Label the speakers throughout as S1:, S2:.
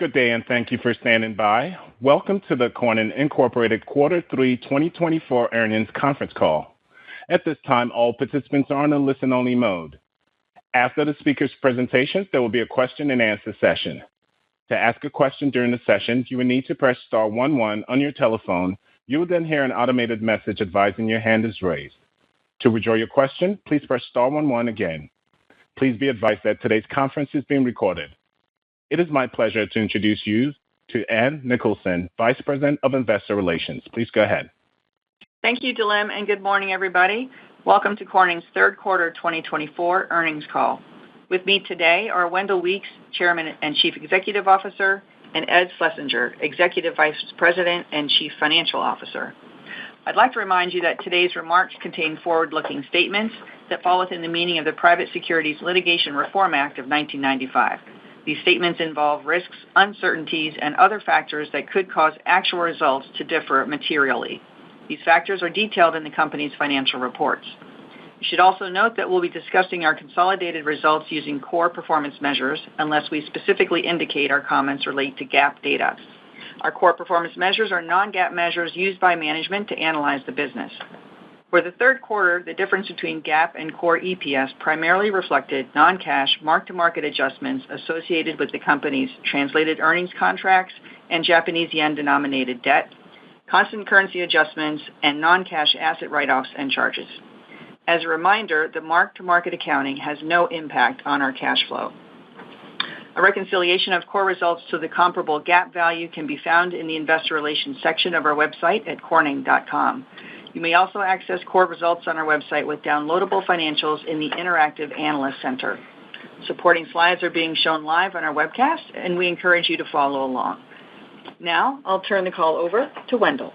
S1: Good day, and thank you for standing by. Welcome to the Corning Incorporated Quarter 3 2024 Earnings Conference Call. At this time, all participants are in a listen-only mode. After the speaker's presentations, there will be a question-and-answer session. To ask a question during the session, you will need to press star 11 on your telephone. You will then hear an automated message advising your hand is raised. To withdraw your question, please press star 11 again. Please be advised that today's conference is being recorded. It is my pleasure to introduce you to Ann Nicholson, Vice President of Investor Relations. Please go ahead.
S2: Thank you, Delim, and good morning, everybody. Welcome to Corning's third quarter 2024 earnings call. With me today are Wendell Weeks, Chairman and Chief Executive Officer, and Ed Schlesinger, Executive Vice President and Chief Financial Officer. I'd like to remind you that today's remarks contain forward-looking statements that fall within the meaning of the Private Securities Litigation Reform Act of 1995. These statements involve risks, uncertainties, and other factors that could cause actual results to differ materially. These factors are detailed in the company's financial reports. You should also note that we'll be discussing our consolidated results using core performance measures unless we specifically indicate our comments relate to GAAP data. Our core performance measures are non-GAAP measures used by management to analyze the business. For the third quarter, the difference between GAAP and core EPS primarily reflected non-cash mark-to-market adjustments associated with the company's translated earnings contracts and Japanese yen-denominated debt, constant currency adjustments, and non-cash asset write-offs and charges. As a reminder, the mark-to-market accounting has no impact on our cash flow. A reconciliation of core results to the comparable GAAP value can be found in the Investor Relations section of our website at corning.com. You may also access core results on our website with downloadable financials in the Interactive Analyst Center. Supporting slides are being shown live on our webcast, and we encourage you to follow along. Now, I'll turn the call over to Wendell.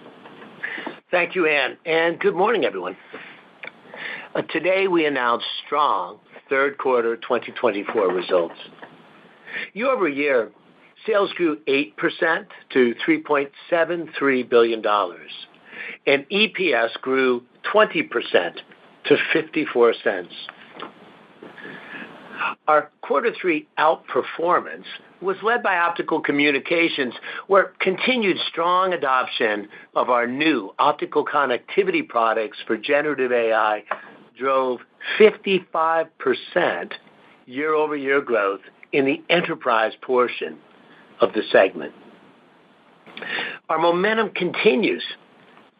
S3: Thank you, Ann, and good morning, everyone. Today, we announced strong third quarter 2024 results. Year-over-year, sales grew 8% to $3.73 billion. And EPS grew 20% to 54 cents. Our quarter three outperformance was led by optical communications, where continued strong adoption of our new optical connectivity products for generative AI drove 55% year-over-year growth in the enterprise portion of the segment. Our momentum continues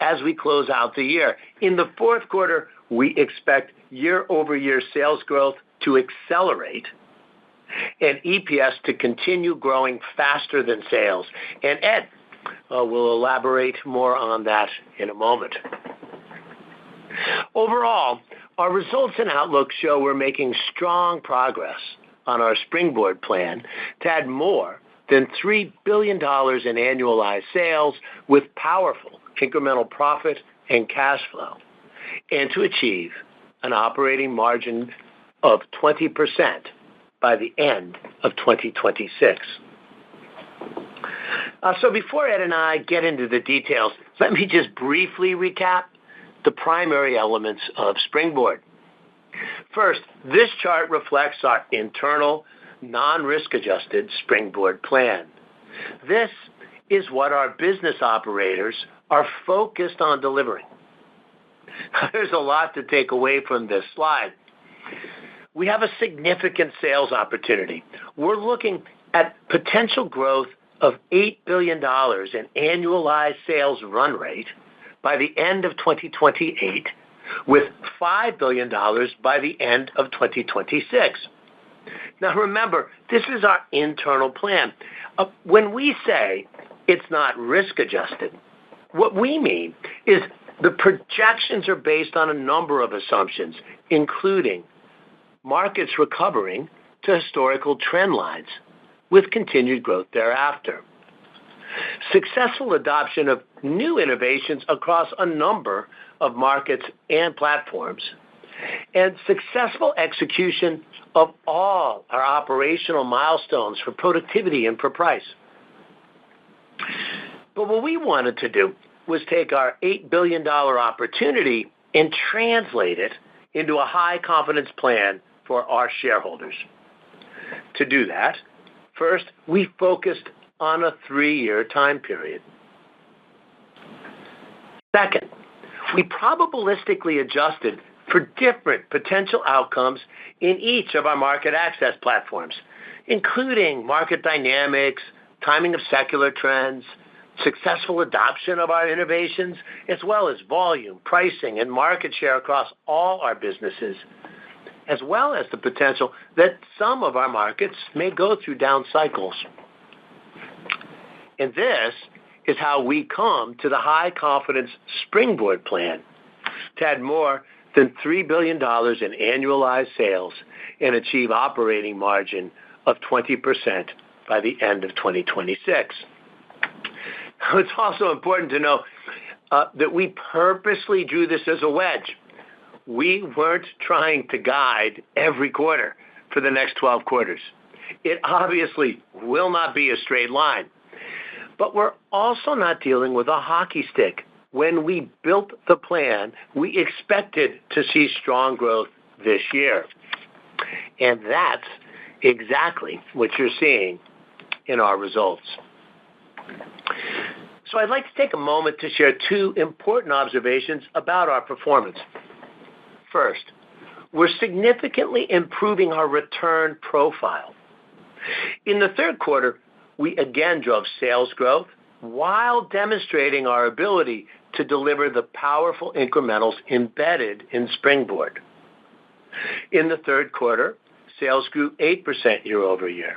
S3: as we close out the year. In the fourth quarter, we expect year-over-year sales growth to accelerate and EPS to continue growing faster than sales. And Ed will elaborate more on that in a moment. Overall, our results and outlook show we're making strong progress on our Springboard plan to add more than $3 billion in annualized sales with powerful incremental profit and cash flow, and to achieve an operating margin of 20% by the end of 2026. So before Ed and I get into the details, let me just briefly recap the primary elements of Springboard. First, this chart reflects our internal, non-risk-adjusted Springboard plan. This is what our business operators are focused on delivering. There's a lot to take away from this slide. We have a significant sales opportunity. We're looking at potential growth of $8 billion in annualized sales run rate by the end of 2028, with $5 billion by the end of 2026. Now remember, this is our internal plan. When we say it's not risk-adjusted, what we mean is the projections are based on a number of assumptions, including markets recovering to historical trend lines with continued growth thereafter, successful adoption of new innovations across a number of markets and platforms, and successful execution of all our operational milestones for productivity and for price. But what we wanted to do was take our $8 billion opportunity and translate it into a high-confidence plan for our shareholders. To do that, first, we focused on a 3-year time period. Second, we probabilistically adjusted for different potential outcomes in each of our market access platforms, including market dynamics, timing of secular trends, successful adoption of our innovations, as well as volume, pricing, and market share across all our businesses, as well as the potential that some of our markets may go through down cycles. And this is how we come to the high-confidence Springboard plan to add more than $3 billion in annualized sales and achieve operating margin of 20% by the end of 2026. It's also important to know that we purposely drew this as a wedge. We weren't trying to guide every quarter for the next 12 quarters. It obviously will not be a straight line. But we're also not dealing with a hockey stick. When we built the plan, we expected to see strong growth this year. And that's exactly what you're seeing in our results. So I'd like to take a moment to share 2 important observations about our performance. First, we're significantly improving our return profile. In the third quarter, we again drove sales growth while demonstrating our ability to deliver the powerful incrementals embedded in Springboard. In the third quarter, sales grew 8% year over year.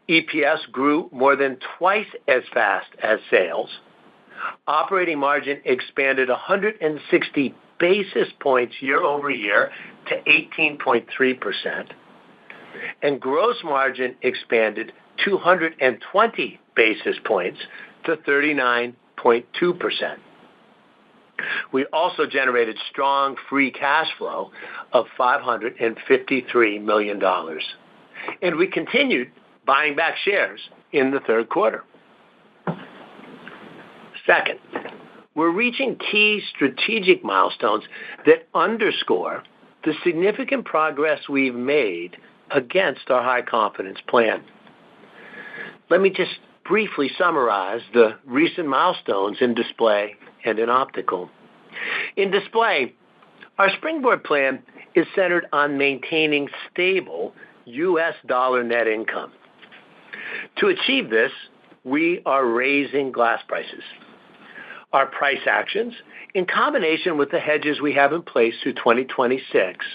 S3: EPS grew more than twice as fast as sales. Operating margin expanded 160 basis points year over year to 18.3%. And gross margin expanded 220 basis points to 39.2%. We also generated strong free cash flow of $553 million. And we continued buying back shares in the third quarter. Second, we're reaching key strategic milestones that underscore the significant progress we've made against our high-confidence plan. Let me just briefly summarize the recent milestones in display and in optical. In display, our Springboard plan is centered on maintaining stable U.S. dollar net income. To achieve this, we are raising glass prices. Our price actions, in combination with the hedges we have in place through 2026,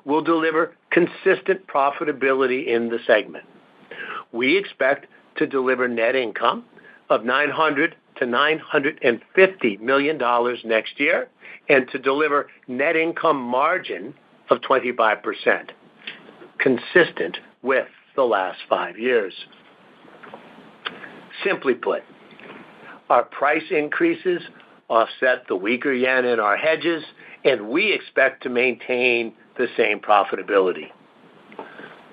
S3: will deliver consistent profitability in the segment. We expect to deliver net income of $900 to $950 million next year and to deliver net income margin of 25%, consistent with the last 5 years. Simply put, our price increases offset the weaker yen in our hedges, and we expect to maintain the same profitability.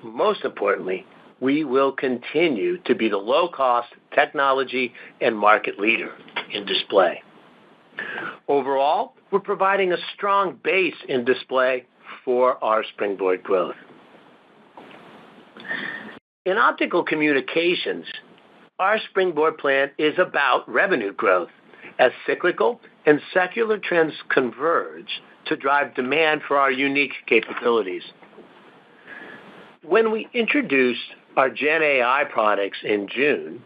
S3: Most importantly, we will continue to be the low-cost technology and market leader in display. Overall, we're providing a strong base in display for our Springboard growth. In optical communications, our Springboard plan is about revenue growth as cyclical and secular trends converge to drive demand for our unique capabilities. When we introduced our Gen AI products in June,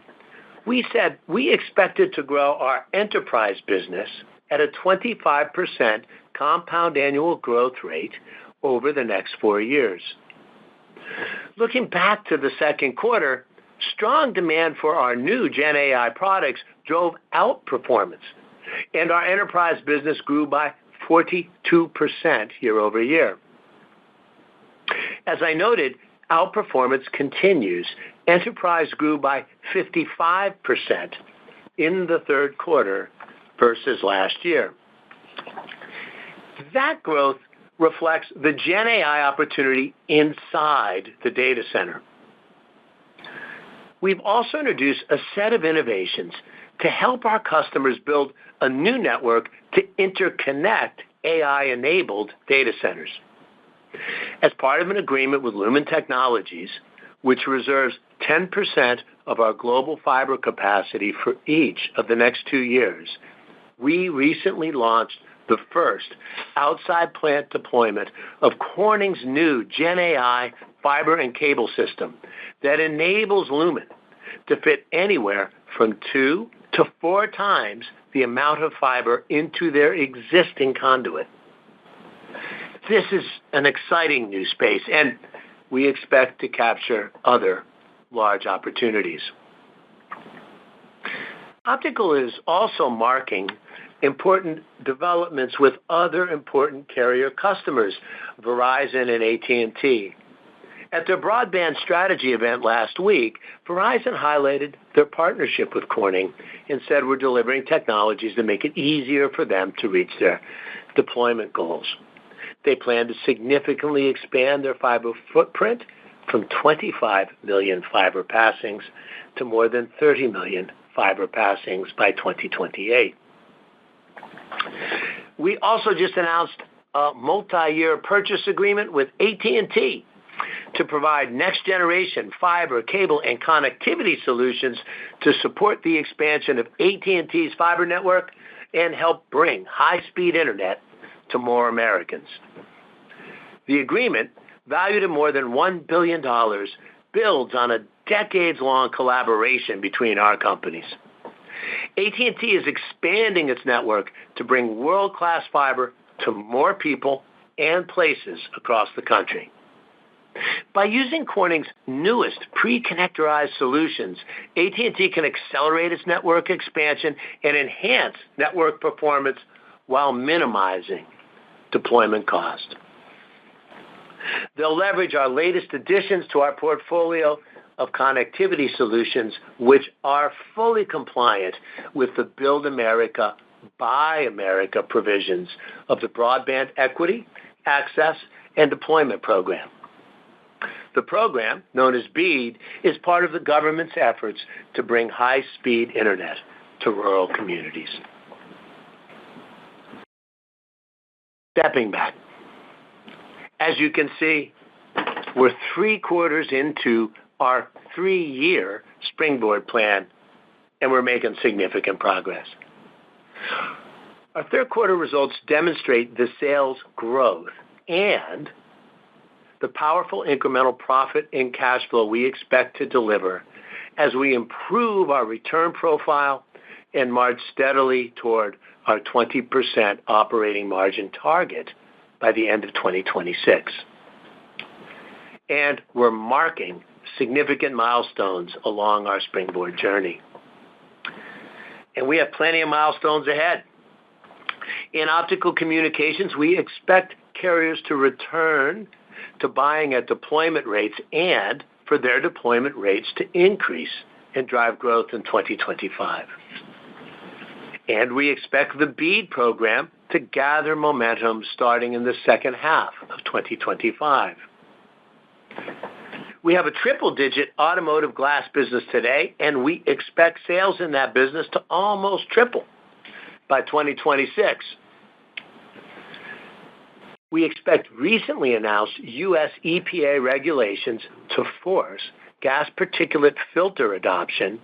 S3: we said we expected to grow our enterprise business at a 25% compound annual growth rate over the next 4 years. Looking back to the second quarter, strong demand for our new Gen AI products drove outperformance, and our enterprise business grew by 42% year over year. As I noted, outperformance continues. Enterprise grew by 55% in the third quarter versus last year. That growth reflects the Gen AI opportunity inside the data center. We've also introduced a set of innovations to help our customers build a new network to interconnect AI-enabled data centers. As part of an agreement with Lumen Technologies, which reserves 10% of our global fiber capacity for each of the next 2 years, we recently launched the first outside plant deployment of Corning's new Gen AI fiber and cable system that enables Lumen to fit anywhere from 2 to 4 times the amount of fiber into their existing conduit. This is an exciting new space, and we expect to capture other large opportunities. Optical is also marking important developments with other important carrier customers, Verizon and AT&T. At their broadband strategy event last week, Verizon highlighted their partnership with Corning and said we're delivering technologies that make it easier for them to reach their deployment goals. They plan to significantly expand their fiber footprint from 25 million fiber passings to more than 30 million fiber passings by 2028. We also just announced a multi-year purchase agreement with AT&T to provide next-generation fiber, cable, and connectivity solutions to support the expansion of AT&T's fiber network and help bring high-speed internet to more Americans. The agreement, valued at more than $1 billion, builds on a decades-long collaboration between our companies. AT&T is expanding its network to bring world-class fiber to more people and places across the country. By using Corning's newest pre-connectorized solutions, AT&T can accelerate its network expansion and enhance network performance while minimizing deployment cost. They'll leverage our latest additions to our portfolio of connectivity solutions, which are fully compliant with the Build America, Buy America provisions of the Broadband Equity, Access, and Deployment Program. The program, known as BEAD, is part of the government's efforts to bring high-speed internet to rural communities. Stepping back. As you can see, we're 3 quarters into our 3-year Springboard plan, and we're making significant progress. Our third quarter results demonstrate the sales growth and the powerful incremental profit and cash flow we expect to deliver as we improve our return profile and march steadily toward our 20% operating margin target by the end of 2026. And we're marking significant milestones along our Springboard journey. And we have plenty of milestones ahead. In optical communications, we expect carriers to return to buying at deployment rates and for their deployment rates to increase and drive growth in 2025. And we expect the BEAD program to gather momentum starting in the second half of 2025. We have a triple-digit automotive glass business today, and we expect sales in that business to almost triple by 2026. We expect recently announced U.S. EPA regulations to force gas particulate filter adoption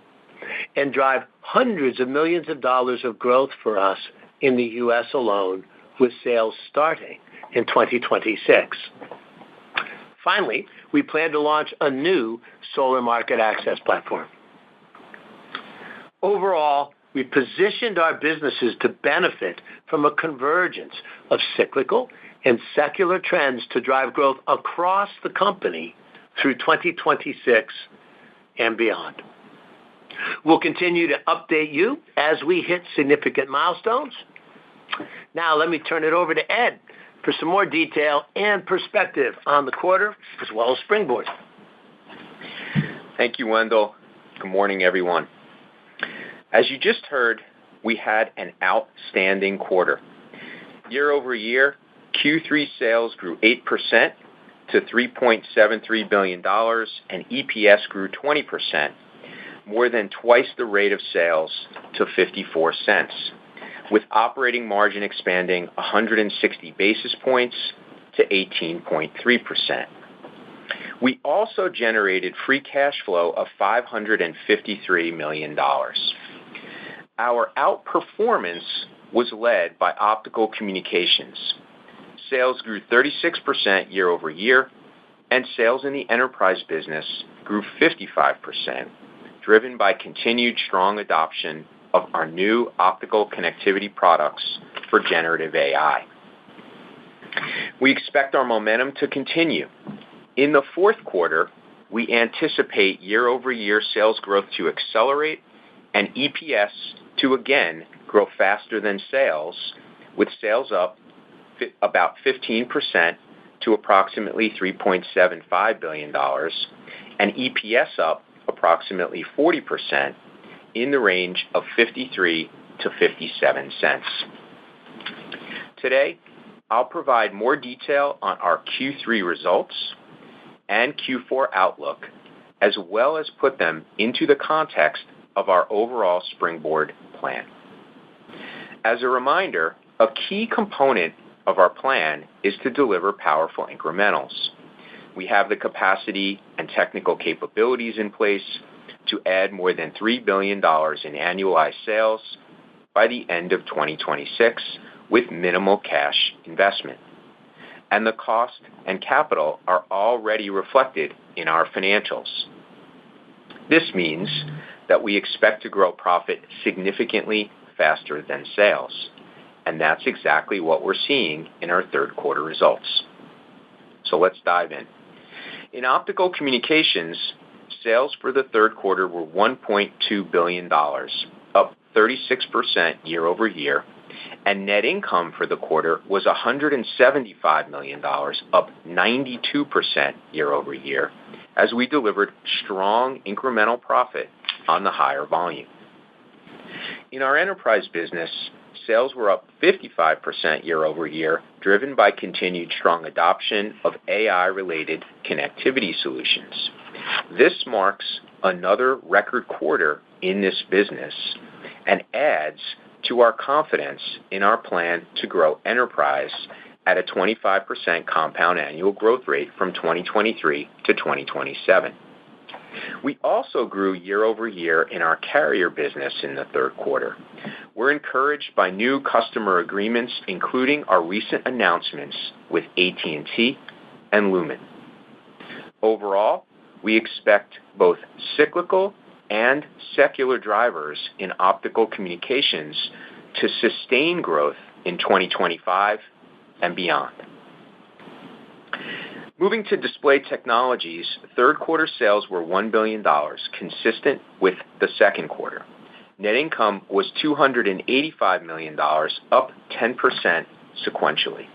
S3: and drive hundreds of millions of dollars of growth for us in the U.S. alone, with sales starting in 2026. Finally, we plan to launch a new solar market access platform. Overall, we positioned our businesses to benefit from a convergence of cyclical and secular trends to drive growth across the company through 2026 and beyond. We'll continue to update you as we hit significant milestones. Now, let me turn it over to Ed for some more detail and perspective on the quarter, as well as Springboard.
S4: Thank you, Wendell. Good morning, everyone. As you just heard, we had an outstanding quarter. Year over year, Q3 sales grew 8% to $3.73 billion, and EPS grew 20%, more than twice the rate of sales to 54 cents, with operating margin expanding 160 basis points to 18.3%. We also generated free cash flow of $553 million. Our outperformance was led by optical communications. Sales grew 36% year over year, and sales in the enterprise business grew 55%, driven by continued strong adoption of our new optical connectivity products for generative AI. We expect our momentum to continue. In the fourth quarter, we anticipate year-over-year sales growth to accelerate and EPS to again grow faster than sales, with sales up about 15% to approximately $3.75 billion, and EPS up approximately 40% in the range of 53 to 57 cents. Today, I'll provide more detail on our Q3 results and Q4 outlook, as well as put them into the context of our overall Springboard plan. As a reminder, a key component of our plan is to deliver powerful incrementals. We have the capacity and technical capabilities in place to add more than $3 billion in annualized sales by the end of 2026 with minimal cash investment. And the cost and capital are already reflected in our financials. This means that we expect to grow profit significantly faster than sales, and that's exactly what we're seeing in our third quarter results. So let's dive in. In optical communications, sales for the third quarter were $1.2 billion, up 36% year over year, and net income for the quarter was $175 million, up 92% year over year, as we delivered strong incremental profit on the higher volume. In our enterprise business, sales were up 55% year over year, driven by continued strong adoption of AI-related connectivity solutions. This marks another record quarter in this business and adds to our confidence in our plan to grow enterprise at a 25% compound annual growth rate from 2023 to 2027. We also grew year over year in our carrier business in the third quarter. We're encouraged by new customer agreements, including our recent announcements with AT&T and Lumen. Overall, we expect both cyclical and secular drivers in optical communications to sustain growth in 2025 and beyond. Moving to display technologies, third quarter sales were $1 billion, consistent with the second quarter. Net income was $285 million, up 10% sequentially.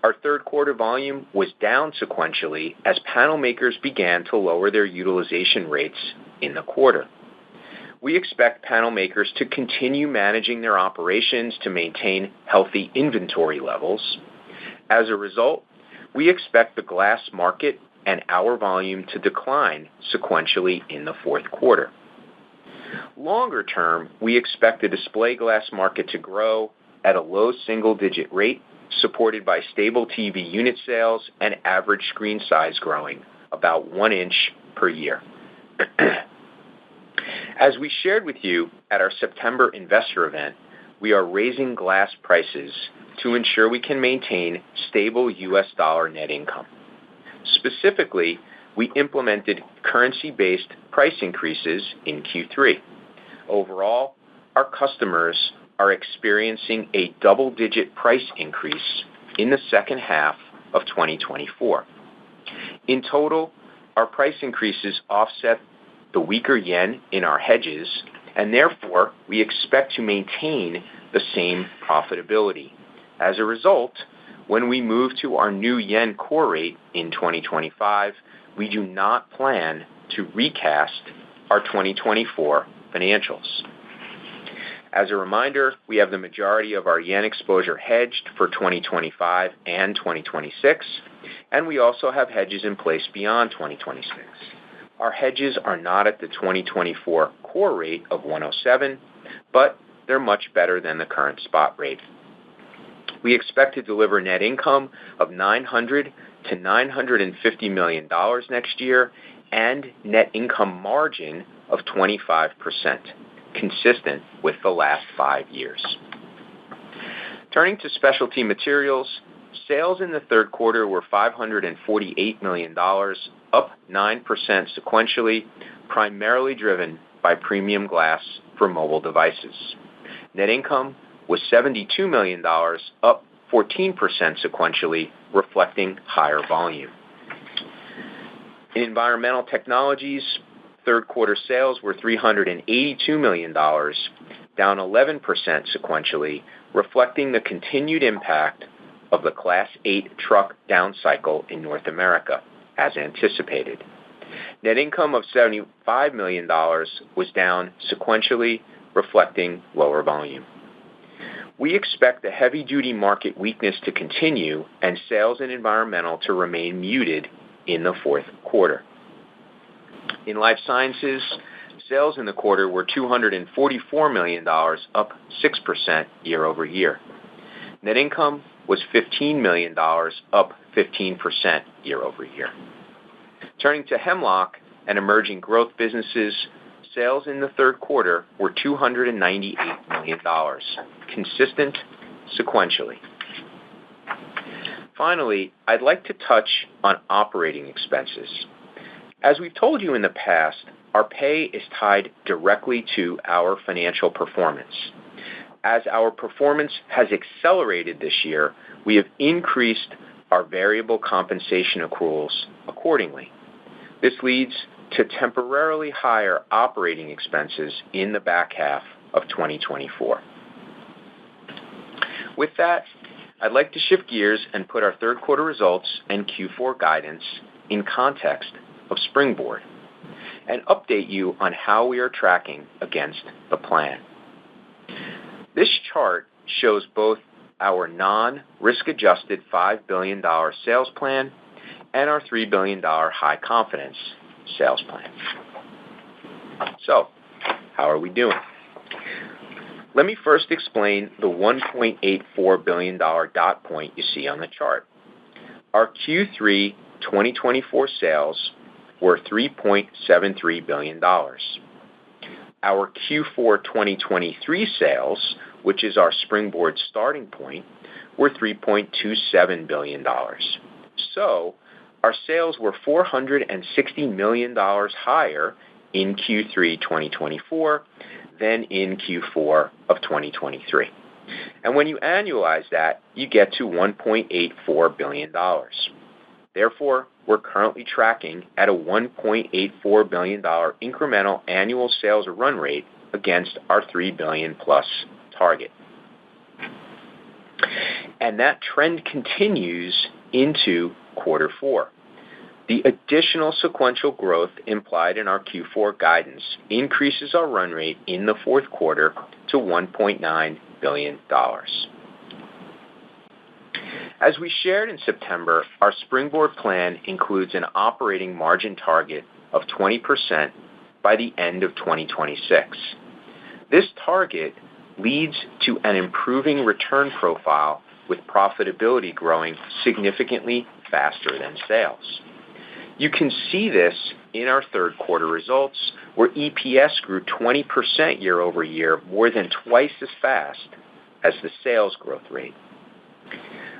S4: Our third quarter volume was down sequentially as panel makers began to lower their utilization rates in the quarter. We expect panel makers to continue managing their operations to maintain healthy inventory levels. As a result, we expect the glass market and our volume to decline sequentially in the fourth quarter. Longer term, we expect the display glass market to grow at a low single-digit rate, supported by stable TV unit sales and average screen size growing about 1 inch per year. As we shared with you at our September investor event, we are raising glass prices to ensure we can maintain stable U.S. dollar net income. Specifically, we implemented currency-based price increases in Q3. Overall, our customers are experiencing a double-digit price increase in the second half of 2024. In total, our price increases offset the weaker yen in our hedges, and therefore we expect to maintain the same profitability. As a result, when we move to our new yen core rate in 2025, we do not plan to recast our 2024 financials. As a reminder, we have the majority of our yen exposure hedged for 2025 and 2026, and we also have hedges in place beyond 2026. Our hedges are not at the 2024 core rate of 107, but they're much better than the current spot rate. We expect to deliver net income of $900 to $950 million next year and net income margin of 25%, consistent with the last 5 years. Turning to Specialty Materials, sales in the third quarter were $548 million, up 9% sequentially, primarily driven by premium glass for mobile devices. Net income was $72 million, up 14% sequentially, reflecting higher volume. In Environmental Technologies, third quarter sales were $382 million, down 11% sequentially, reflecting the continued impact of the Class 8 truck down cycle in North America, as anticipated. Net income of $75 million was down sequentially, reflecting lower volume. We expect the heavy-duty market weakness to continue and sales in environmental to remain muted in the fourth quarter. In Life Sciences, sales in the quarter were $244 million, up 6% year over year. Net income was $15 million, up 15% year over year. Turning to Hemlock and emerging growth businesses, sales in the third quarter were $298 million, consistent sequentially. Finally, I'd like to touch on operating expenses. As we've told you in the past, our pay is tied directly to our financial performance. As our performance has accelerated this year, we have increased our variable compensation accruals accordingly. This leads to temporarily higher operating expenses in the back half of 2024. With that, I'd like to shift gears and put our third quarter results and Q4 guidance in context of Springboard and update you on how we are tracking against the plan. This chart shows both our non-risk-adjusted $5 billion sales plan and our $3 billion high-confidence sales plan. So, how are we doing? Let me first explain the $1.84 billion dot point you see on the chart. Our Q3 2024 sales were $3.73 billion. Our Q4 2023 sales, which is our Springboard starting point, were $3.27 billion. So, our sales were $460 million higher in Q3 2024 than in Q4 of 2023. And when you annualize that, you get to $1.84 billion. Therefore, we're currently tracking at a $1.84 billion incremental annual sales run rate against our $3 billion plus target. And that trend continues into quarter four. The additional sequential growth implied in our Q4 guidance increases our run rate in the fourth quarter to $1.9 billion. As we shared in September, our Springboard plan includes an operating margin target of 20% by the end of 2026. This target leads to an improving return profile with profitability growing significantly faster than sales. You can see this in our third quarter results, where EPS grew 20% year over year, more than twice as fast as the sales growth rate.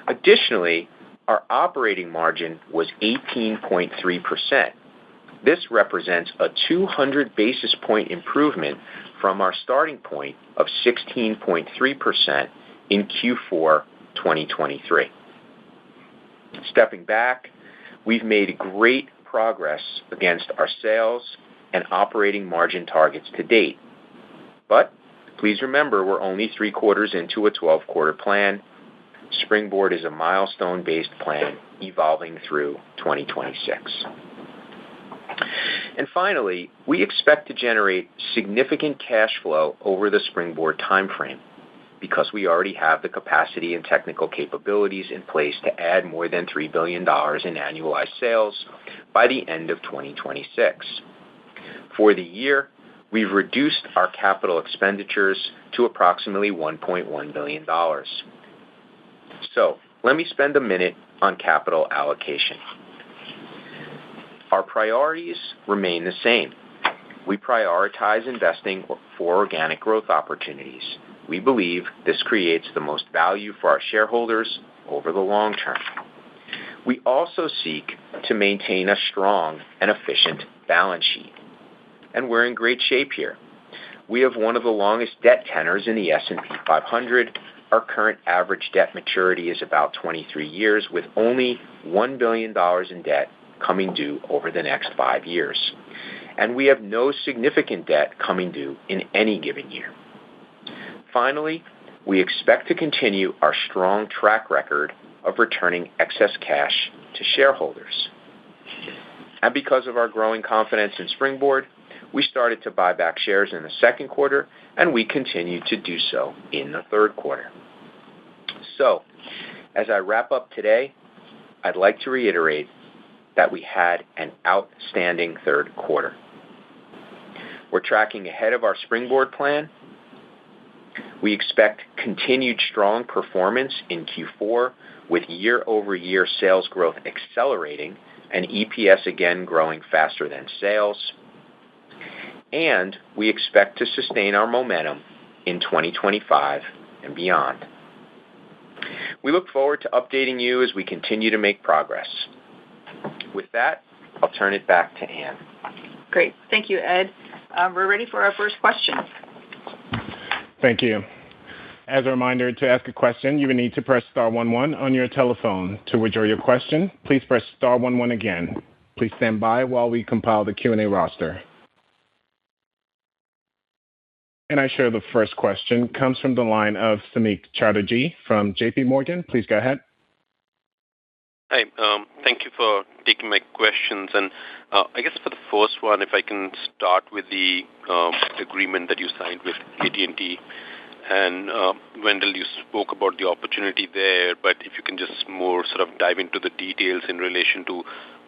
S4: Additionally, our operating margin was 18.3%. This represents a 200 basis point improvement from our starting point of 16.3% in Q4 2023. Stepping back, we've made great progress against our sales and operating margin targets to date. But please remember, we're only 3 quarters into a 12-quarter plan. Springboard is a milestone-based plan evolving through 2026. And finally, we expect to generate significant cash flow over the Springboard timeframe because we already have the capacity and technical capabilities in place to add more than $3 billion in annualized sales by the end of 2026. For the year, we've reduced our capital expenditures to approximately $1.1 billion. So, let me spend a minute on capital allocation. Our priorities remain the same. We prioritize investing for organic growth opportunities. We believe this creates the most value for our shareholders over the long term. We also seek to maintain a strong and efficient balance sheet, and we're in great shape here. We have one of the longest debt tenors in the S&P 500. Our current average debt maturity is about 23 years, with only $1 billion in debt coming due over the next 5 years. And we have no significant debt coming due in any given year. Finally, we expect to continue our strong track record of returning excess cash to shareholders. And because of our growing confidence in Springboard, we started to buy back shares in the second quarter, and we continue to do so in the third quarter. So, as I wrap up today, I'd like to reiterate that we had an outstanding third quarter. We're tracking ahead of our Springboard plan. We expect continued strong performance in Q4 with year-over-year sales growth accelerating and EPS again growing faster than sales. And we expect to sustain our momentum in 2025 and beyond. We look forward to updating you as we continue to make progress. With that, I'll turn it back to Ann.
S2: Great. Thank you, Ed. We're ready for our first question.
S1: Thank you. As a reminder, to ask a question, you will need to press star 11 on your telephone. To withdraw your question, please press star 11 again. Please stand by while we compile the Q&A roster. And I show the first question comes from the line of Samik Chatterjee from JP Morgan. Please go ahead.
S5: Hi. Thank you for taking my questions. And I guess for the first one, if I can start with the agreement that you signed with AT&T. And Wendell, you spoke about the opportunity there, but if you can just more sort of dive into the details in relation to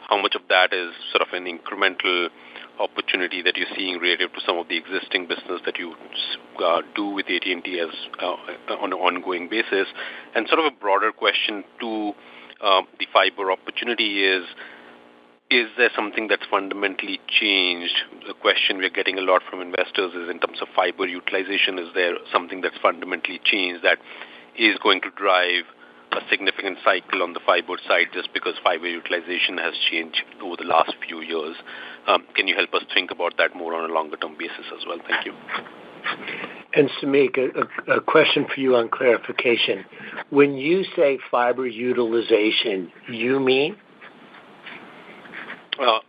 S5: how much of that is sort of an incremental opportunity that you're seeing relative to some of the existing business that you do with AT&T as on an ongoing basis. And sort of a broader question to the fiber opportunity is there something that's fundamentally changed? The question we're getting a lot from investors is in terms of fiber utilization, is there something that's fundamentally changed that is going to drive a significant cycle on the fiber side just because fiber utilization has changed over the last few years? Can you help us think about that more on a longer-term basis as well? Thank you.
S3: And Samik, a question for you on clarification. When you say fiber utilization, you mean?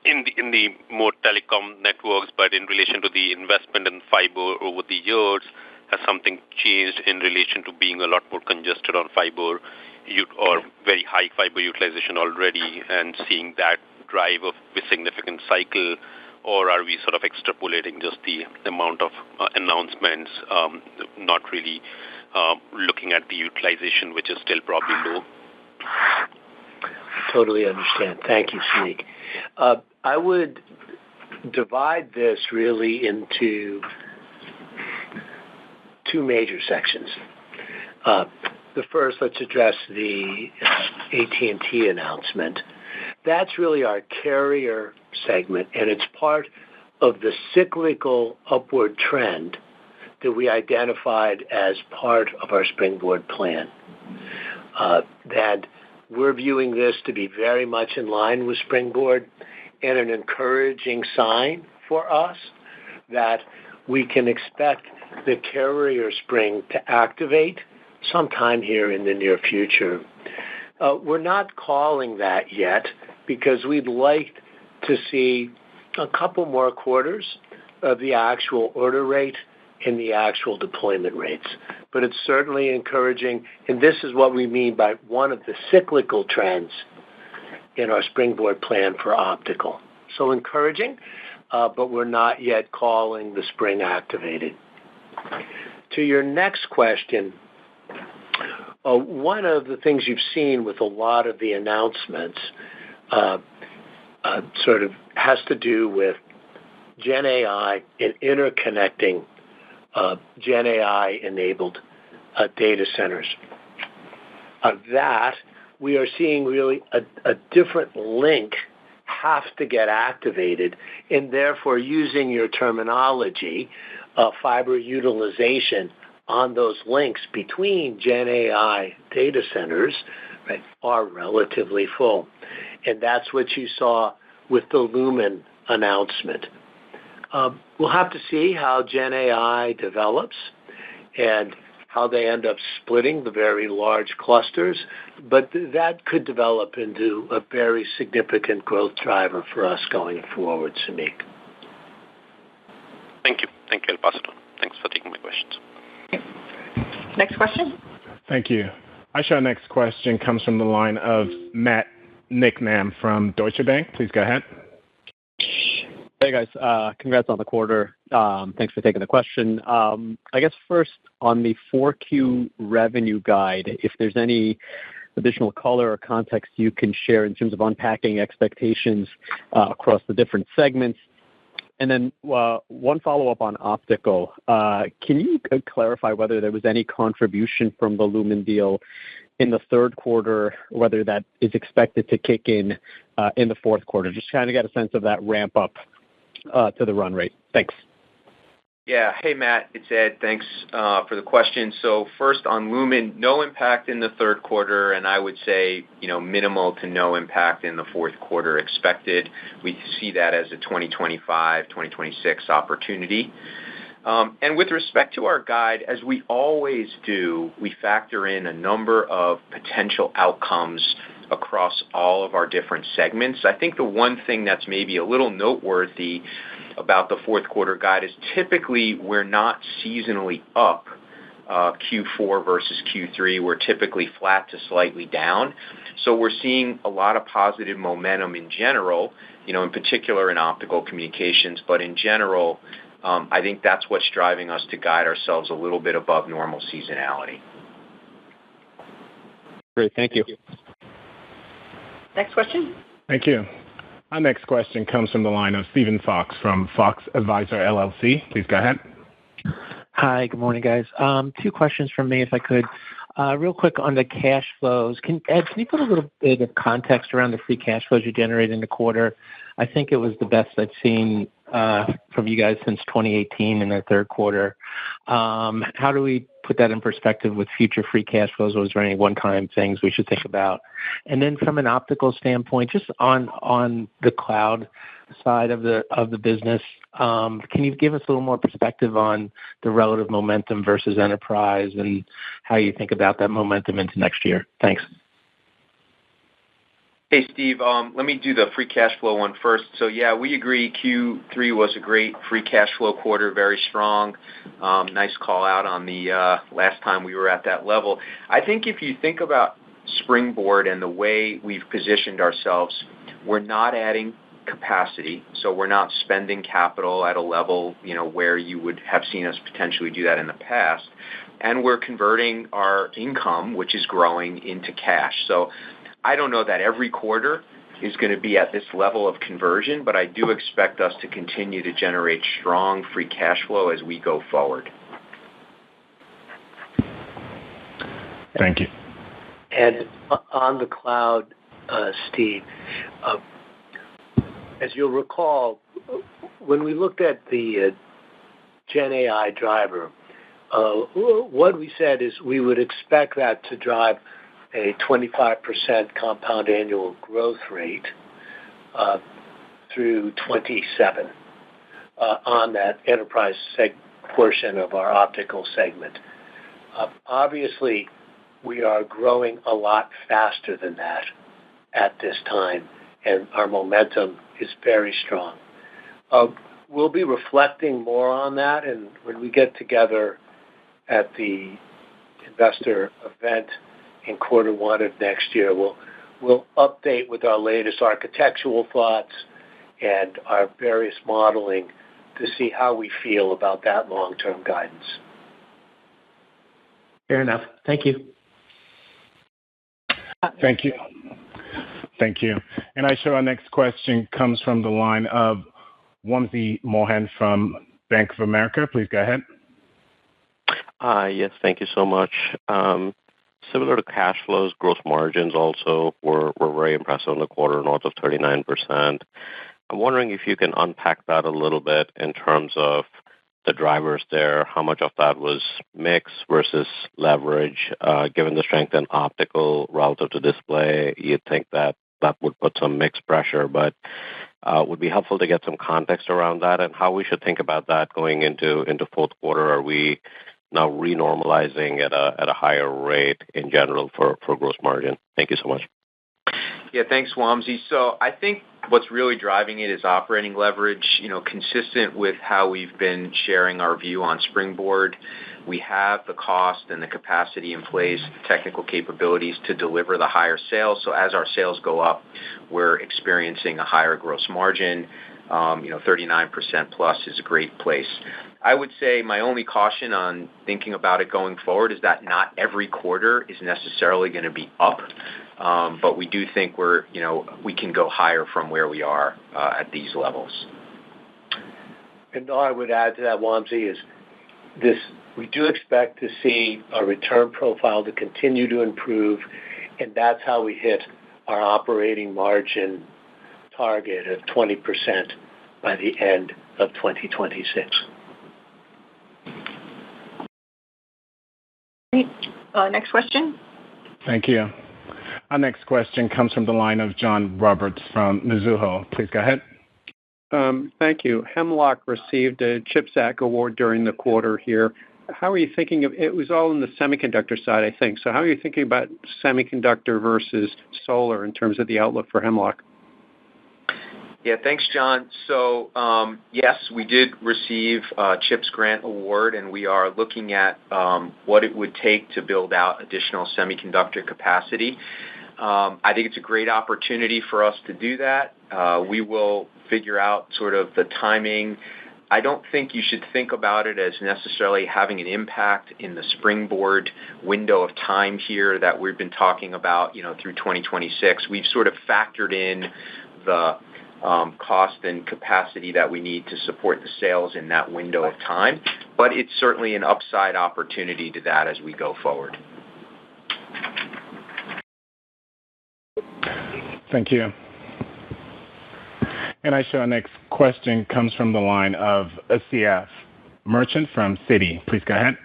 S5: In the more telecom networks, but in relation to the investment in fiber over the years, has something changed in relation to being a lot more congested on fiber or very high fiber utilization already and seeing that drive of a significant cycle, or are we sort of extrapolating just the amount of announcements, not really looking at the utilization, which is still probably low?
S3: Totally understand. Thank you, Samik. I would divide this really into two major sections. The first, let's address the AT&T announcement. That's really our carrier segment, and it's part of the cyclical upward trend that we identified as part of our Springboard plan. That we're viewing this to be very much in line with Springboard and an encouraging sign for us that we can expect the carrier spring to activate sometime here in the near future. We're not calling that yet because we'd like to see a couple more quarters of the actual order rate and the actual deployment rates. But it's certainly encouraging, and this is what we mean by one of the cyclical trends in our Springboard plan for optical. So encouraging, but we're not yet calling the spring activated. To your next question, one of the things you've seen with a lot of the announcements sort of has to do with Gen AI and interconnecting Gen AI-enabled data centers. That we are seeing really a different link have to get activated, and therefore, using your terminology, fiber utilization on those links between Gen AI data centers, right, are relatively full. And that's what you saw with the Lumen announcement. We'll have to see how Gen AI develops and how they end up splitting the very large clusters, but that could develop into a very significant growth driver for us going forward, Samik.
S5: Thank you. Thank you. I'll pass it on. Thanks for taking my questions.
S2: Next question.
S1: Thank you. Our next question comes from the line of Matt Niknam from Deutsche Bank. Please go ahead.
S6: Hey, guys. Congrats on the quarter. Thanks for taking the question. I guess first, on the 4Q revenue guide, if there's any additional color or context you can share in terms of unpacking expectations across the different segments. And then one follow-up on optical. Can you clarify whether there was any contribution from the Lumen deal in the third quarter, whether that is expected to kick in the fourth quarter? Just trying to get a sense of that ramp up to the run rate. Thanks.
S4: Yeah. Hey, Matt, it's Ed. Thanks for the question. So first on Lumen, no impact in the third quarter, and I would say, minimal to no impact in the fourth quarter expected. We see that as a 2025, 2026 opportunity. And with respect to our guide, as we always do, we factor in a number of potential outcomes across all of our different segments. I think the one thing that's maybe a little noteworthy about the fourth quarter guide is typically we're not seasonally up Q4 versus Q3. We're typically flat to slightly down. So we're seeing a lot of positive momentum in general, in particular in optical communications, but in general, I think that's what's driving us to guide ourselves a little bit above normal seasonality.
S6: Great. Thank you.
S2: Next question.
S1: Thank you. Our next question comes from the line of Steven Fox from Fox Advisor LLC. Please go ahead.
S7: Hi, good morning, guys. Two questions from me, if I could. Real quick on the cash flows. Ed, can you put a little bit of context around the free cash flows you generated in the quarter? I think it was the best I've seen from you guys since 2018 in the third quarter. How do we put that in perspective with future free cash flows? Was there any one-time things we should think about? And then from an optical standpoint, just on the cloud side of the business, can you give us a little more perspective on the relative momentum versus enterprise and how you think about that momentum into next year? Thanks.
S4: Hey, Steve, let me do the free cash flow one first. So, yeah, we agree Q3 was a great free cash flow quarter, very strong. Nice call out on the last time we were at that level. I think if you think about Springboard and the way we've positioned ourselves, we're not adding capacity, so we're not spending capital at a level, where you would have seen us potentially do that in the past. And we're converting our income, which is growing, into cash. So I don't know that every quarter is going to be at this level of conversion, but I do expect us to continue to generate strong free cash flow as we go forward.
S1: Thank you.
S3: And on the cloud, Steve, as you'll recall, when we looked at the Gen AI driver, what we said is we would expect that to drive a 25% compound annual growth rate through 27 on that enterprise portion of our optical segment. Obviously, we are growing a lot faster than that at this time, and our momentum is very strong. We'll be reflecting more on that, and when we get together at the investor event in quarter one of next year, we'll update with our latest architectural thoughts and our various modeling to see how we feel about that long-term guidance.
S7: Fair enough. Thank you.
S1: Thank you. Thank you. And I show our next question comes from the line of Wamsi Mohan from Bank of America. Please go ahead.
S8: Yes, thank you so much. similar to cash flows, gross margins also were very impressive in the quarter, north of 39%. I'm wondering if you can unpack that a little bit in terms of the drivers there. How much of that was mix versus leverage? Given the strength in optical relative to display, you'd think that would put some mix pressure, but would be helpful to get some context around that and how we should think about that going into fourth quarter. Are we now renormalizing at a higher rate in general for gross margin? Thank you so much.
S4: Yeah, thanks, Wamsi. So I think what's really driving it is operating leverage, consistent with how we've been sharing our view on Springboard. We have the cost and the capacity in place, the technical capabilities to deliver the higher sales. So as our sales go up, we're experiencing a higher gross margin. 39% plus is a great place. I would say my only caution on thinking about it going forward is that not every quarter is necessarily going to be up, but we do think we can go higher from where we are at these levels.
S3: And all I would add to that, Wamsi, is this: we do expect to see our return profile to continue to improve, and that's how we hit our operating margin target of 20% by the end of 2026.
S2: Great. Next question.
S1: Thank you. Our next question comes from the line of John Roberts from Mizuho. Please go ahead.
S9: Thank you. Hemlock received a CHIPS Act award during the quarter here. How are you thinking of it? Was all in the semiconductor side, I think. So how are you thinking about semiconductor versus solar in terms of the outlook for Hemlock?
S4: Yeah, thanks, John. So, yes, we did receive a CHIPS grant award, and we are looking at what it would take to build out additional semiconductor capacity. I think it's a great opportunity for us to do that. We will figure out sort of the timing. I don't think you should think about it as necessarily having an impact in the Springboard window of time here that we've been talking about, through 2026. We've sort of factored in the cost and capacity that we need to support the sales in that window of time, but it's certainly an upside opportunity to that as we go forward.
S1: Thank you. And I show our next question comes from the line of Asiya Merchant from Citi. Please go ahead.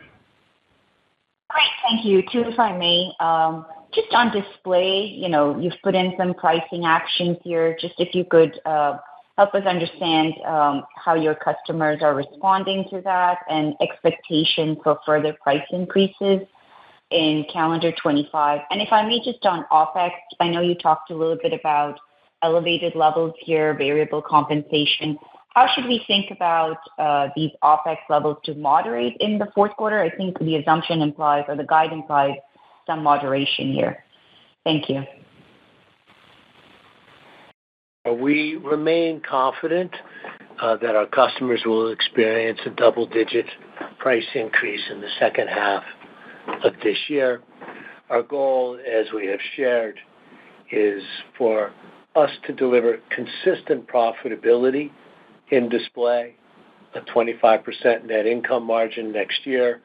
S10: Great, thank you. Two, if I may. Just on display, you've put in some pricing actions here. Just if you could help us understand how your customers are responding to that and expectation for further price increases in calendar 25. And if I may, just on OpEx, I know you talked a little bit about elevated levels here, variable compensation. How should we think about these OpEx levels to moderate in the fourth quarter? I think the assumption implies, or the guide implies, some moderation here. Thank you.
S3: We remain confident that our customers will experience a double-digit price increase in the second half of this year. Our goal, as we have shared, is for us to deliver consistent profitability in display, a 25% net income margin next year,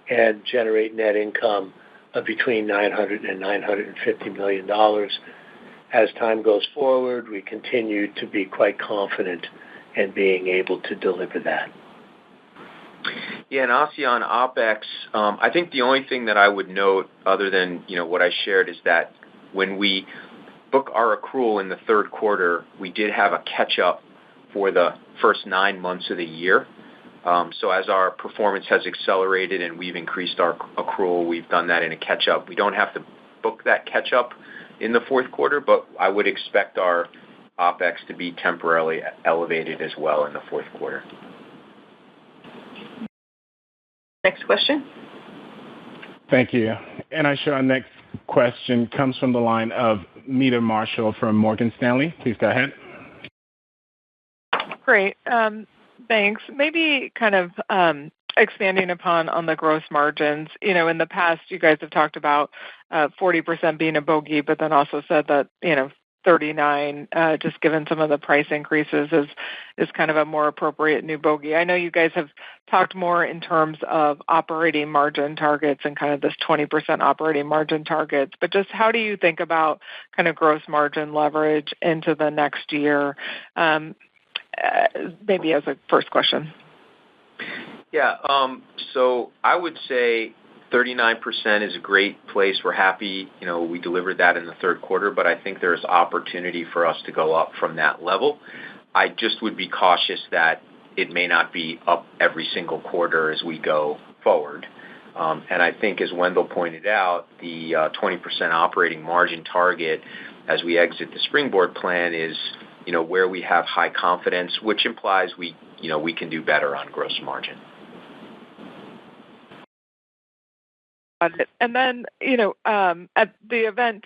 S3: and generate net income of between $900 and $950 million. As time goes forward, we continue to be quite confident in being able to deliver that.
S4: Yeah, and Asiya, on OpEx, I think the only thing that I would note, other than what I shared, is that when we book our accrual in the third quarter, we did have a catch-up for the first 9 months of the year. So as our performance has accelerated and we've increased our accrual, we've done that in a catch-up. We don't have to book that catch-up in the fourth quarter, but I would expect our OpEx to be temporarily elevated as well in the fourth quarter.
S2: Next question.
S1: Thank you. And I show our next question comes from the line of Meta Marshall from Morgan Stanley. Please go ahead.
S11: Great. Thanks. Maybe kind of expanding upon on the gross margins. In the past, you guys have talked about 40% being a bogey, but then also said that, 39, just given some of the price increases, is kind of a more appropriate new bogey. I know you guys have talked more in terms of operating margin targets and kind of this 20% operating margin targets, but just how do you think about kind of gross margin leverage into the next year? Maybe as a first question.
S4: Yeah, so I would say 39% is a great place. We're happy, we delivered that in the third quarter, but I think there's opportunity for us to go up from that level. I just would be cautious that it may not be up every single quarter as we go forward. And I think, as Wendell pointed out, the 20% operating margin target as we exit the Springboard plan is, where we have high confidence, which implies we can do better on gross margin.
S11: And then, at the event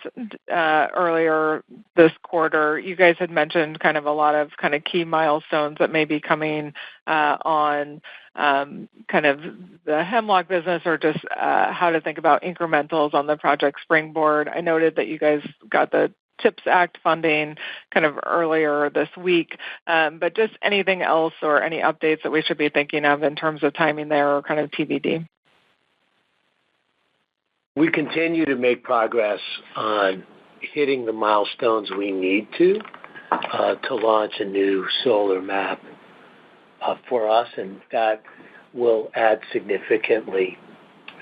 S11: earlier this quarter, you guys had mentioned kind of a lot of kind of key milestones that may be coming on kind of the Hemlock business, or just how to think about incrementals on the Project Springboard. I noted that you guys got the CHIPS Act funding kind of earlier this week, but just anything else or any updates that we should be thinking of in terms of timing there, or kind of TBD?
S3: We continue to make progress on hitting the milestones we need to launch a new solar map for us, and that will add significantly.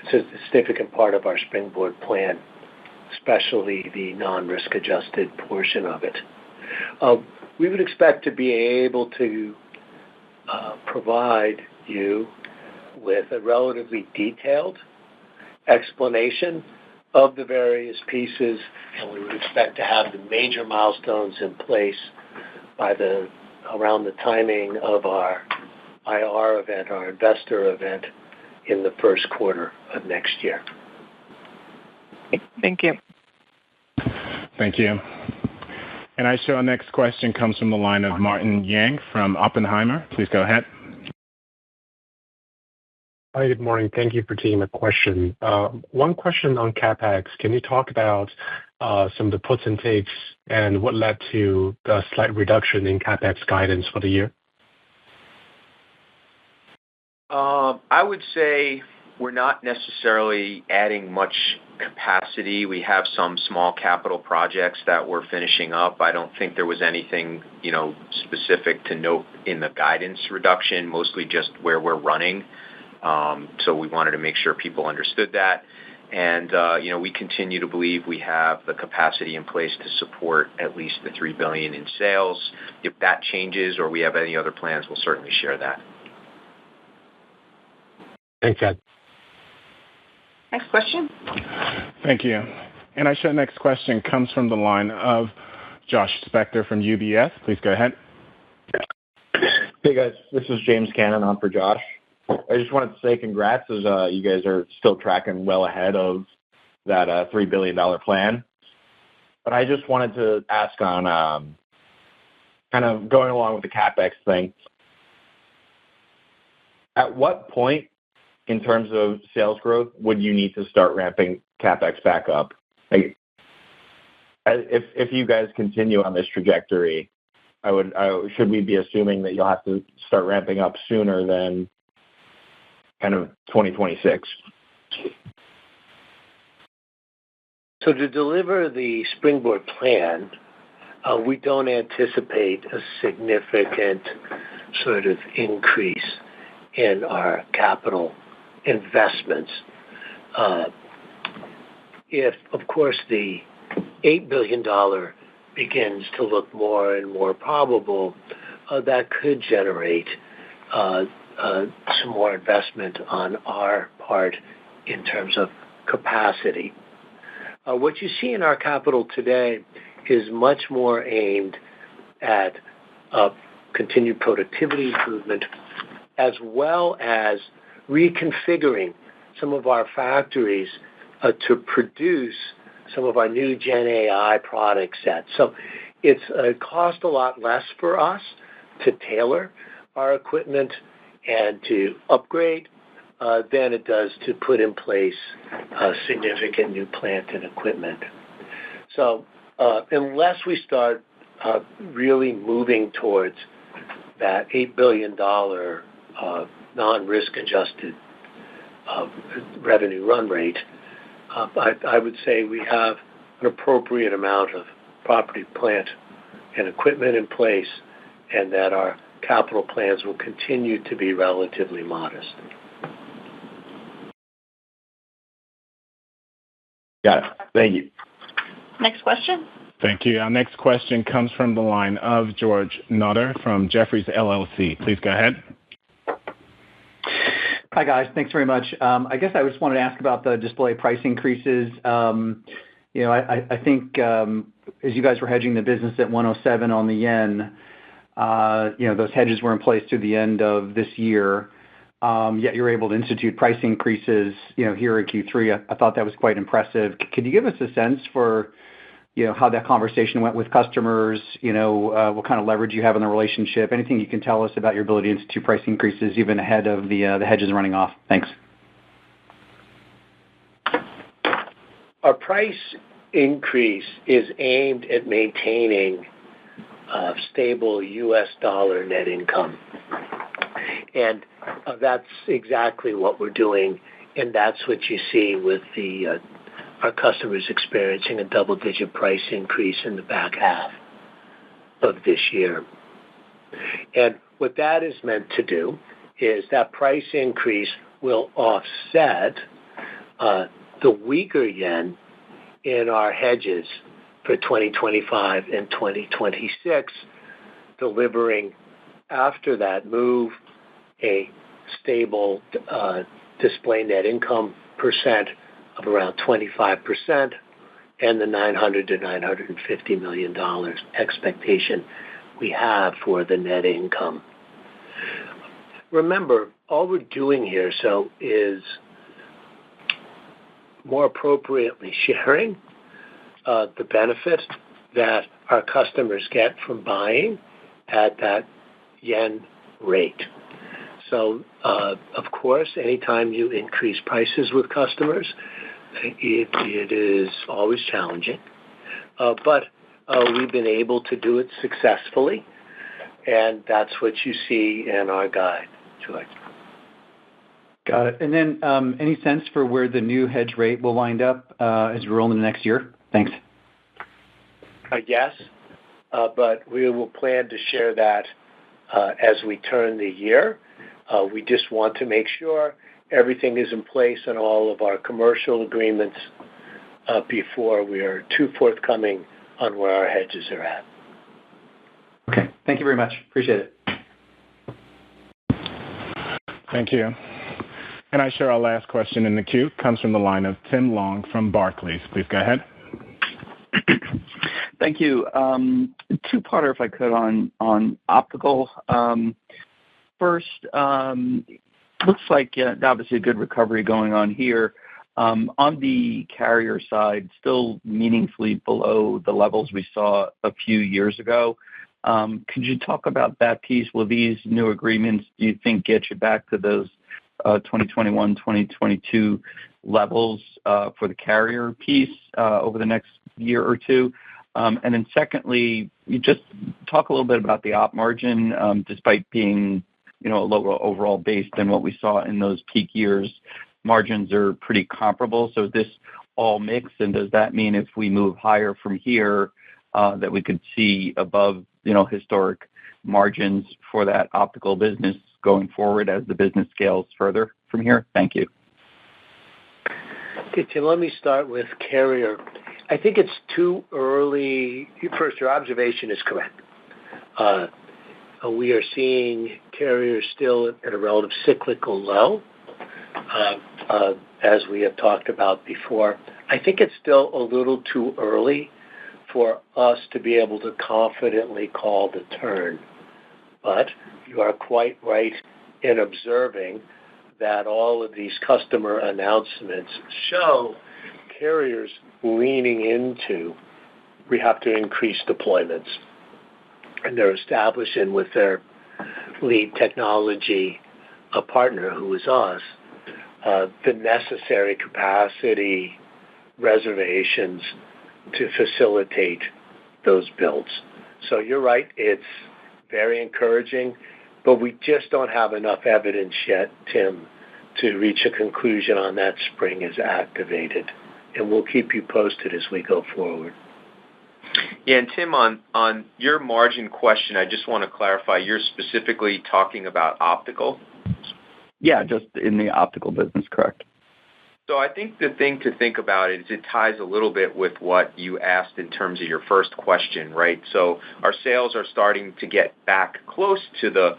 S3: It's a significant part of our Springboard plan, especially the non-risk adjusted portion of it. We would expect to be able to provide you with a relatively detailed explanation of the various pieces, and we would expect to have the major milestones in place by around the timing of our IR event, our investor event, in the first quarter of next year.
S11: Thank you.
S1: Thank you. And I show our next question comes from the line of Martin Yang from Oppenheimer. Please go ahead.
S12: Hi, good morning. Thank you for taking the question. One question on CapEx. Can you talk about some of the puts and takes and what led to the slight reduction in CapEx guidance for the year?
S4: I would say we're not necessarily adding much capacity. We have some small capital projects that we're finishing up. I don't think there was anything, specific to note in the guidance reduction, mostly just where we're running. So we wanted to make sure people understood that. And, we continue to believe we have the capacity in place to support at least the $3 billion in sales. If that changes or we have any other plans, we'll certainly share that.
S12: Thanks, Ed.
S2: Next question.
S1: Thank you. And I show the next question comes from the line of Josh Spector from UBS. Please go ahead.
S13: Hey, guys. This is James Cannon on for Josh. I just wanted to say congrats, as you guys are still tracking well ahead of that $3 billion plan. But I just wanted to ask on kind of going along with the CapEx thing. At what point, in terms of sales growth, would you need to start ramping CapEx back up? Like, if you guys continue on this trajectory, should we be assuming that you'll have to start ramping up sooner than kind of 2026?
S3: So to deliver the Springboard plan, we don't anticipate a significant sort of increase in our capital investments. If, of course, the $8 billion begins to look more and more probable, that could generate some more investment on our part in terms of capacity. What you see in our capital today is much more aimed at continued productivity improvement, as well as reconfiguring some of our factories to produce some of our new Gen AI product sets. So it's cost a lot less for us to tailor our equipment and to upgrade than it does to put in place a significant new plant and equipment. So unless we start really moving towards that $8 billion non-risk adjusted revenue run rate, I would say we have an appropriate amount of property, plant, and equipment in place, and that our capital plans will continue to be relatively modest.
S13: Got it. Thank you.
S2: Next question.
S1: Thank you. Our next question comes from the line of George Notter from Jefferies LLC. Please go ahead.
S14: Hi, guys. Thanks very much. I guess I just wanted to ask about the display price increases. I think as you guys were hedging the business at 107 on the yen, those hedges were in place through the end of this year. Yet you're able to institute price increases, here in Q3. I thought that was quite impressive. Could you give us a sense for, how that conversation went with customers? What kind of leverage you have in the relationship? Anything you can tell us about your ability to institute price increases even ahead of the hedges running off? Thanks.
S3: Our price increase is aimed at maintaining stable U.S. dollar net income. And that's exactly what we're doing, and that's what you see with our customers experiencing a double-digit price increase in the back half of this year. And what that is meant to do is that price increase will offset the weaker yen in our hedges for 2025 and 2026, delivering after that move a stable display net income percent of around 25% and the $900 to $950 million expectation we have for the net income. Remember, all we're doing here is more appropriately sharing the benefit that our customers get from buying at that yen rate. So, of course, anytime you increase prices with customers, it is always challenging. But we've been able to do it successfully, and that's what you see in our guide, George.
S14: Got it. And then any sense for where the new hedge rate will wind up as we roll into next year? Thanks.
S3: Yes, but we will plan to share that as we turn the year. We just want to make sure everything is in place in all of our commercial agreements before we are too forthcoming on where our hedges are at.
S14: Okay. Thank you very much. Appreciate it.
S1: Thank you. And I share our last question in the queue comes from the line of Tim Long from Barclays. Please go ahead.
S15: Thank you. Two-parter, if I could, on optical. First, looks like obviously a good recovery going on here. On the carrier side, still meaningfully below the levels we saw a few years ago. Could you talk about that piece? Will these new agreements, do you think, get you back to those 2021, 2022 levels for the carrier piece over the next year or two? And then secondly, you just talk a little bit about the op margin, despite being a lower overall base than what we saw in those peak years. Margins are pretty comparable. So is this all mixed? And does that mean if we move higher from here, that we could see above, historic margins for that optical business going forward as the business scales further from here? Thank you.
S3: Okay, Tim, let me start with carrier. I think it's too early. First, your observation is correct. We are seeing carriers still at a relative cyclical low, as we have talked about before. I think it's still a little too early for us to be able to confidently call the turn. But you are quite right in observing that all of these customer announcements show carriers leaning into we have to increase deployments. And they're establishing with their lead technology partner, who is us, the necessary capacity reservations to facilitate those builds. So you're right, it's very encouraging, but we just don't have enough evidence yet, Tim, to reach a conclusion on that spring is activated. And we'll keep you posted as we go forward.
S4: Yeah, and Tim, on your margin question, I just want to clarify, you're specifically talking about optical?
S15: Yeah, just in the optical business, correct.
S4: So I think the thing to think about is it ties a little bit with what you asked in terms of your first question, right? So our sales are starting to get back close to the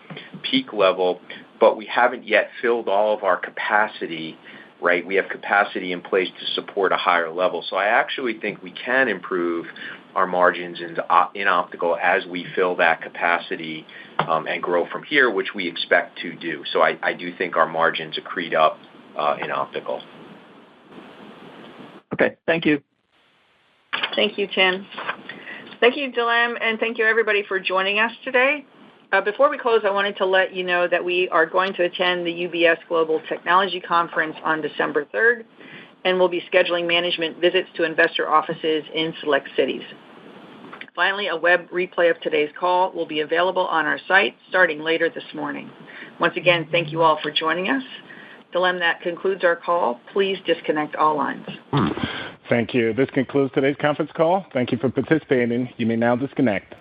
S4: peak level, but we haven't yet filled all of our capacity, right? We have capacity in place to support a higher level. So I actually think we can improve our margins in optical as we fill that capacity and grow from here, which we expect to do. So I do think our margins accrete up in optical.
S15: Okay, thank you.
S2: Thank you, Tim. Thank you, Dilem, and thank you, everybody, for joining us today. Before we close, I wanted to let you know that we are going to attend the UBS Global Technology Conference on December 3rd, and we'll be scheduling management visits to investor offices in select cities. Finally, a web replay of today's call will be available on our site starting later this morning. Once again, thank you all for joining us. Dilem, that concludes our call. Please disconnect all lines.
S1: Thank you. This concludes today's conference call. Thank you for participating. You may now disconnect.